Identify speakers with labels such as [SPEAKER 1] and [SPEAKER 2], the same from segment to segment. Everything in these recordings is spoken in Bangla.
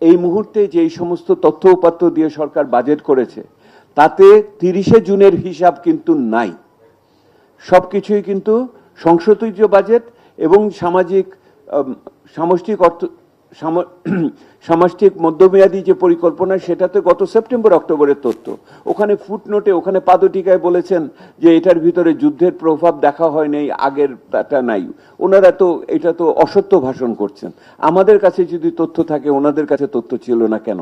[SPEAKER 1] এই মুহূর্তে যে এই সমস্ত তথ্য উপাত্ত দিয়ে সরকার বাজেট করেছে তাতে 30শে জুনের হিসাব কিন্তু নাই। সবকিছুই কিন্তু সংশোধিত বাজেট এবং সামষ্টিক মধ্যমেয়াদী যে পরিকল্পনা সেটাতে গত সেপ্টেম্বর অক্টোবরের তথ্য। ওখানে ফুটনোটে, ওখানে পাদটিকায় বলেছেন যে এটার ভিতরে যুদ্ধের প্রভাব দেখা হয় নাই, আগের তা নাই। ওনারা তো এটা তো অসত্য ভাষণ করছেন। আমাদের কাছে যদি তথ্য থাকে ওনাদের কাছে তথ্য ছিল না কেন?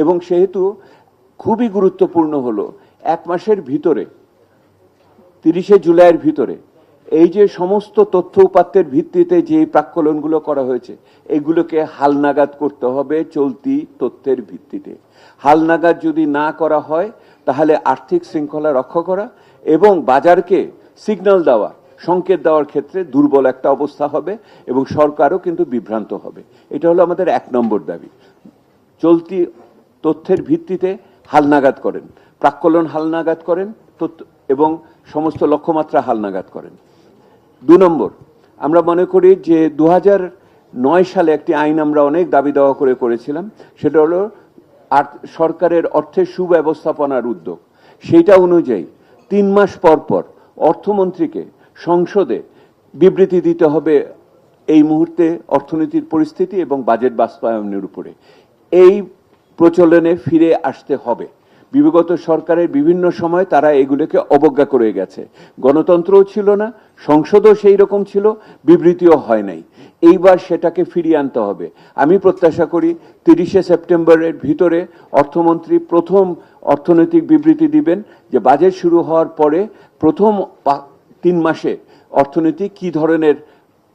[SPEAKER 1] এবং সেহেতু খুবই গুরুত্বপূর্ণ হলো 1 মাসের ভিতরে 30শে জুলাইয়ের ভিতরে এই যে সমস্ত তথ্য উপাত্তের ভিত্তিতে যে প্রাক্কলনগুলো করা হয়েছে এগুলোকে হালনাগাদ করতে হবে চলতি তথ্যের ভিত্তিতে। হালনাগাদ যদি না করা হয় তাহলে আর্থিক শৃঙ্খলা রক্ষা করা এবং বাজারকে সিগন্যাল দেওয়া, সংকেত দেওয়ার ক্ষেত্রে দুর্বল একটা অবস্থা হবে এবং সরকারও কিন্তু বিভ্রান্ত হবে। এটা হলো আমাদের 1 নম্বর দাবি। চলতি তথ্যের ভিত্তিতে হালনাগাদ করেন, প্রাক্কলন হালনাগাদ করেন এবং সমস্ত লক্ষ্যমাত্রা হালনাগাদ করেন। 2 নম্বর, আমরা মনে করি যে 2009 সালে একটি আইন আমরা অনেক দাবি দাওয়া করে করেছিলাম, সেটা হলো সরকারের অর্থের সুব্যবস্থাপনার উদ্যোগ। সেইটা অনুযায়ী 3 মাস পর পর অর্থমন্ত্রীকে সংসদে বিবৃতি দিতে হবে এই মুহূর্তে অর্থনীতির পরিস্থিতি এবং বাজেট বাস্তবায়নের উপরে। এই প্রচলনে ফিরে আসতে হবে। বিগত সরকারের বিভিন্ন সময় তারা এগুলোকে অবজ্ঞা করে গেছে। গণতন্ত্রও ছিল না, সংসদও সেই রকম ছিল, বিবৃতিও হয় নাই। এইবার সেটাকে ফিরিয়ে আনতে হবে। আমি প্রত্যাশা করি 30শে সেপ্টেম্বরের ভিতরে অর্থমন্ত্রী প্রথম অর্থনৈতিক বিবৃতি দিবেন যে বাজেট শুরু হওয়ার পরে প্রথম 3 মাসে অর্থনীতি কি ধরনের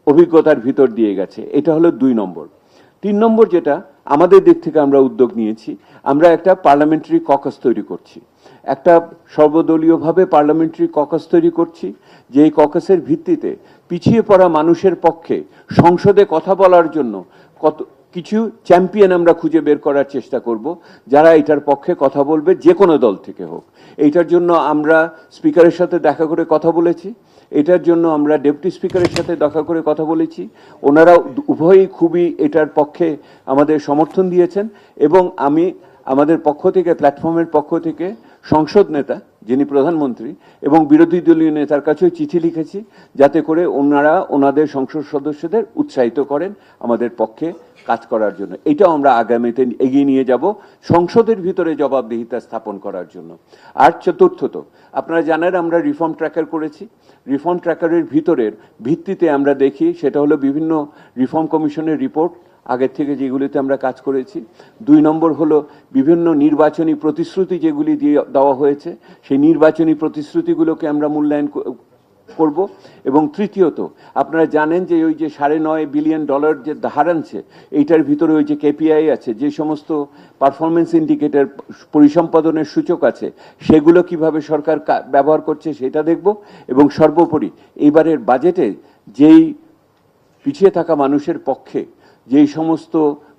[SPEAKER 1] অভিজ্ঞতার ভিতর দিয়ে গেছে। এটা হলো 2 নম্বর। 3 নম্বর যেটা আমাদের দিক থেকে আমরা উদ্যোগ নিয়েছি, আমরা একটা পার্লামেন্টারি ককাস তৈরি করছি। একটা সর্বদলীয়ভাবে পার্লামেন্টারি ককাস তৈরি করছি, যে এই ককাসের ভিত্তিতে পিছিয়ে পড়া মানুষের পক্ষে সংসদে কথা বলার জন্য কিছু চ্যাম্পিয়ন আমরা খুঁজে বের করার চেষ্টা করব, যারা এটার পক্ষে কথা বলবে, যে কোনো দল থেকে হোক। এইটার জন্য আমরা স্পিকারের সাথে দেখা করে কথা বলেছি, এটার জন্য আমরা ডেপুটি স্পিকারের সাথে দেখা করে কথা বলেছি। ওনারা উভয়ই খুবই এটার পক্ষে আমাদের সমর্থন দিয়েছেন এবং আমি আমাদের পক্ষ থেকে, প্ল্যাটফর্মের পক্ষ থেকে সংসদ নেতা যিনি প্রধানমন্ত্রী এবং বিরোধী দলীয় নেতার কাছেও চিঠি লিখেছি, যাতে করে ওনারা ওনাদের সংসদ সদস্যদের উৎসাহিত করেন আমাদের পক্ষে কাজ করার জন্য। এটাও আমরা আগামীতে এগিয়ে নিয়ে যাব সংসদের ভিতরে জবাবদিহিতা স্থাপন করার জন্য। আর চতুর্থত, আপনারা জানেন আমরা রিফর্ম ট্র্যাকার করেছি। রিফর্ম ট্র্যাকারের ভিত্তিতে আমরা দেখি, সেটা হলো বিভিন্ন রিফর্ম কমিশনের রিপোর্ট আগের থেকে যেগুলিতে আমরা কাজ করেছি। 2 নম্বর হলো বিভিন্ন নির্বাচনী প্রতিশ্রুতি যেগুলি দিয়ে দেওয়া হয়েছে, সেই নির্বাচনী প্রতিশ্রুতিগুলোকে আমরা মূল্যায়ন করব। এবং তৃতীয়ত, আপনারা জানেন যে ওই যে $9.5 বিলিয়ন যে ধার আনছে, এইটার ভিতরে ওই যে কেপিআই আছে, যে সমস্ত পারফরমেন্স ইন্ডিকেটর, পরিসম্পাদনের সূচক আছে, সেগুলো কিভাবে সরকার ব্যবহার করছে সেটা দেখব। এবং সর্বোপরি এইবারের বাজেটে যেই পিছিয়ে থাকা মানুষের পক্ষে যেই সমস্ত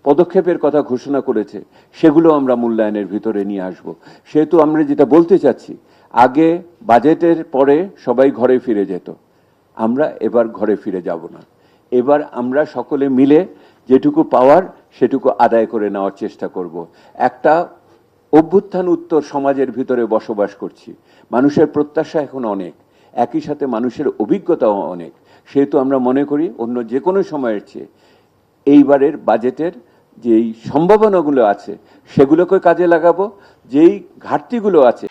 [SPEAKER 1] পদক্ষেপের কথা ঘোষণা করেছে সেগুলো আমরা মূল্যায়নের ভিতরে নিয়ে আসব। সেহেতু আমরা যেটা বলতে চাচ্ছি, আগে বাজেটের পরে সবাই ঘরে ফিরে যেত, আমরা এবার ঘরে ফিরে যাব না। এবার আমরা সকলে মিলে যেটুকু পাওয়ার সেটুকু আদায় করে নেওয়ার চেষ্টা করব। একটা অভ্যুত্থান উত্তর সমাজের ভিতরে বসবাস করছি, মানুষের প্রত্যাশা এখন অনেক, একই সাথে মানুষের অভিজ্ঞতাও অনেক। সেহেতু আমরা মনে করি অন্য যে কোনো সময়ের চেয়ে এইবারের বাজেটের যেই সম্ভাবনাগুলো আছে সেগুলোকে কাজে লাগাবো, যেই ঘাটতিগুলো আছে